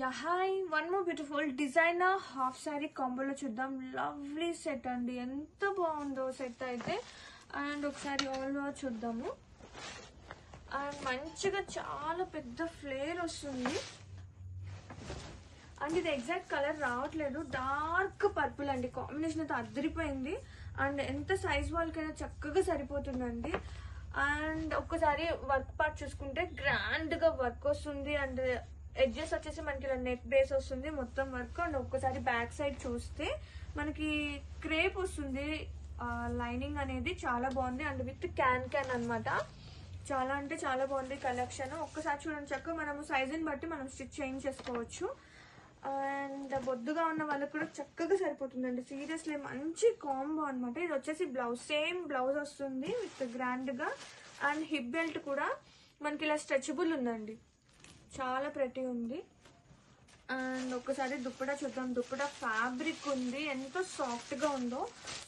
Yeah hi, one more beautiful designer half sari కాంబోలో చూద్దాం. Lovely set అండి, ఎంత బాగుందో సెట్ అయితే. అండ్ ఒకసారి ఆల్ ఓవర్ చూద్దాము. అండ్ మంచిగా చాలా పెద్ద ఫ్లేర్ వస్తుంది. అండ్ ఇది ఎగ్జాక్ట్ కలర్ రావట్లేదు, డార్క్ పర్పుల్ అండి. కాంబినేషన్ అయితే అద్దరిపోయింది. అండ్ ఎంత సైజ్ వాళ్ళకైనా చక్కగా సరిపోతుందండి. అండ్ ఒక్కసారి వర్క్ పార్ట్ చూసుకుంటే గ్రాండ్గా వర్క్ వస్తుంది. అండ్ ఎడ్జెస్ వచ్చేసి మనకి ఇలా నెక్ బేస్ వస్తుంది మొత్తం వర్క్. అండ్ ఒక్కసారి బ్యాక్ సైడ్ చూస్తే మనకి క్రేప్ వస్తుంది. లైనింగ్ అనేది చాలా బాగుంది. అండ్ విత్ క్యాన్ అనమాట. చాలా అంటే చాలా బాగుంది కలెక్షన్. ఒక్కసారి చూడండి, చక్కగా మనము సైజుని బట్టి మనం స్టిచ్ చేయించేసుకోవచ్చు. అండ్ బొద్దుగా ఉన్న వాళ్ళకి కూడా చక్కగా సరిపోతుందండి. సీరియస్లీ మంచి కాంబో అనమాట. ఇది వచ్చేసి బ్లౌజ్, సేమ్ బ్లౌజ్ వస్తుంది విత్ గ్రాండ్గా. అండ్ హిప్ బెల్ట్ కూడా మనకి ఇలా స్ట్రెచబుల్ ఉందండి, చాలా ప్రెటీ ఉంది. అండ్ ఒక్కసారి దుప్పటా చూద్దాం. దుప్పటా ఫ్యాబ్రిక్ ఉంది, ఎంతో సాఫ్ట్గా ఉందో.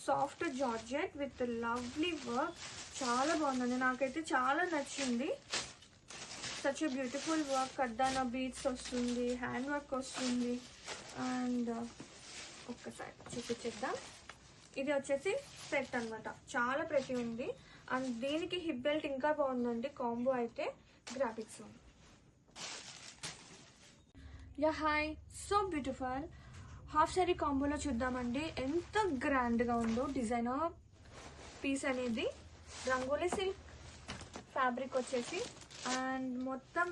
Soft georgette with lovely work, చాలా బాగుందండి. నాకైతే చాలా నచ్చింది. Such a beautiful work. కడ్డానా బీడ్స్ వస్తుంది, హ్యాండ్ వర్క్ వస్తుంది. అండ్ ఒక్కసారి చూపించేద్దాం. ఇది వచ్చేసి సెట్ అనమాట, చాలా ప్రెటీ ఉంది. అండ్ దీనికి హిప్ బెల్ట్ ఇంకా బాగుందండి. కాంబో అయితే గ్రాఫిక్స్ ఉంది. Yeah hi, so beautiful half sari కాంబోలో చూద్దామండి. ఎంత గ్రాండ్గా ఉందో డిజైనర్ పీస్ అనేది. రంగోలీ సిల్క్ ఫ్యాబ్రిక్ వచ్చేసి. అండ్ మొత్తం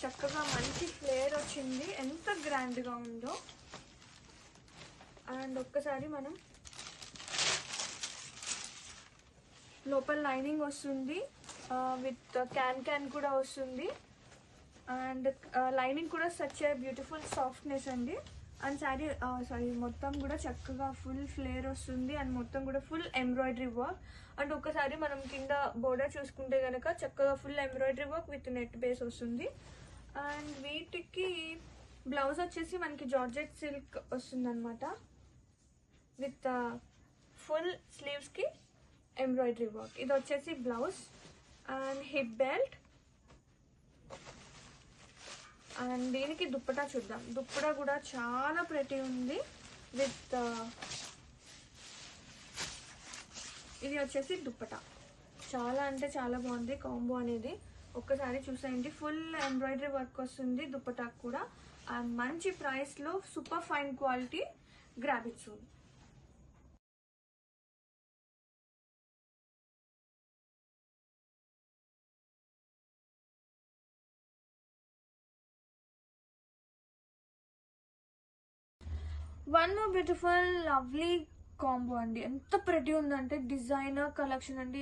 చక్కగా మంచి ఫ్లేర్ వచ్చింది, ఎంత గ్రాండ్గా ఉందో. అండ్ ఒక్కసారి మనం లోపల లైనింగ్ వస్తుంది విత్ క్యాన్ కూడా వస్తుంది. అండ్ లైనింగ్ కూడా సచ్ ఏ బ్యూటిఫుల్ సాఫ్ట్నెస్ అండి. అండ్ సారీ మొత్తం కూడా చక్కగా ఫుల్ ఫ్లేర్ వస్తుంది. అండ్ మొత్తం కూడా ఫుల్ ఎంబ్రాయిడరీ వర్క్. అండ్ ఒకసారి మనం కింద బోర్డర్ చూసుకుంటే కనుక చక్కగా full embroidery work with net base వస్తుంది. అండ్ వీటికి బ్లౌజ్ వచ్చేసి మనకి జార్జెట్ సిల్క్ వస్తుంది అనమాట విత్ ఫుల్ స్లీవ్స్కి ఎంబ్రాయిడరీ వర్క్. ఇది వచ్చేసి blouse. And hip belt. And దీనికి దుప్పటా చూద్దాం. దుప్పటా కూడా చాలా ప్రెటీ ఉంది విత్ ఇది వచ్చేసి దుప్పటా. చాలా అంటే చాలా బాగుంది కాంబో అనేది. ఒక్కసారి చూసేయండి, ఫుల్ ఎంబ్రాయిడరీ వర్క్ వస్తుంది దుప్పటా కూడా. అండ్ మంచి ప్రైస్లో super fine quality. Grab it soon. One more beautiful lovely combo అండి. ఎంత ప్రెటీ ఉందంటే డిజైనర్ కలెక్షన్ అండి.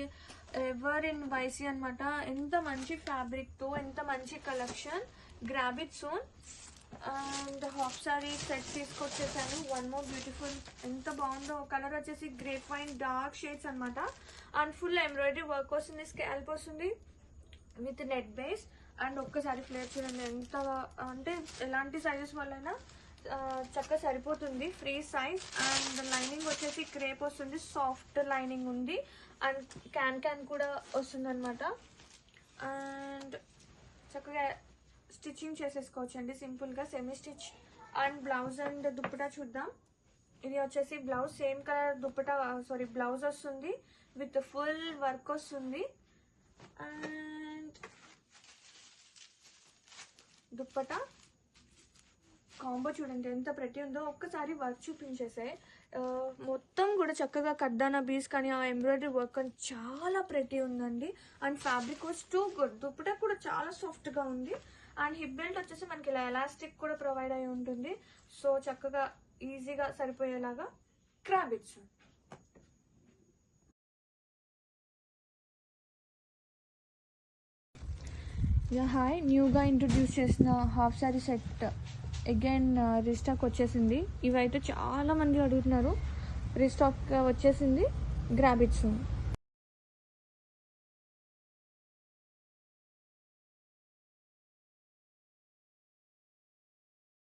ఎవర్ ఇన్ వైసీ అనమాట. ఎంత మంచి ఫ్యాబ్రిక్తో ఎంత మంచి collection. Grab it soon. And half sari set తీసుకొచ్చేసాను. వన్ మోర్ బ్యూటిఫుల్, ఎంత బాగుందో. కలర్ వచ్చేసి గ్రేప్ వైన్ డార్క్ షేడ్స్ అనమాట. అండ్ ఫుల్ ఎంబ్రాయిడరీ వర్క్ వస్తుంది, స్కాల్ప్ వస్తుంది విత్ నెట్ బేస్. అండ్ ఒక్కసారి ఫ్లేర్ చూడండి, ఎంత అంటే ఎలాంటి సైజెస్ వల్లైనా చక్కగా సరిపోతుంది, ఫ్రీ సైజ్. అండ్ లైనింగ్ వచ్చేసి క్రేప్ వస్తుంది, సాఫ్ట్ లైనింగ్ ఉంది. అండ్ క్యాన్ కూడా వస్తుంది అనమాట. అండ్ చక్కగా స్టిచ్చింగ్ చేసేసుకోవచ్చు అండి సింపుల్గా, semi stitch. And blouse and dupatta చూద్దాం. ఇది వచ్చేసి blouse, same colour dupatta blouse వస్తుంది విత్ ఫుల్ వర్క్ వస్తుంది. అండ్ దుప్పటా కాంబో చూడండి ఎంత ప్రెటీ ఉందో. ఒక్కసారి వర్క్ చూపించేసే. మొత్తం కూడా చక్కగా కడ్డానా బీస్ కానీ ఆ ఎంబ్రాయిడరీ వర్క్ కానీ చాలా ప్రెటీ ఉందండి. And fabric was too good. Dupatta కూడా చాలా సాఫ్ట్గా ఉంది. అండ్ హిప్ బెల్ట్ వచ్చేసి మనకి ఇలా ఎలాస్టిక్ కూడా ప్రొవైడ్ అయి ఉంటుంది. సో చక్కగా ఈజీగా సరిపోయేలాగా grab it soon. Yeah hi, న్యూగా ఇంట్రొడ్యూస్ చేసిన half sari set again restock వచ్చేసింది. ఇవైతే చాలా మంది అడుగుతున్నారు. రీస్టాక్ వచ్చేసింది. Grab it soon.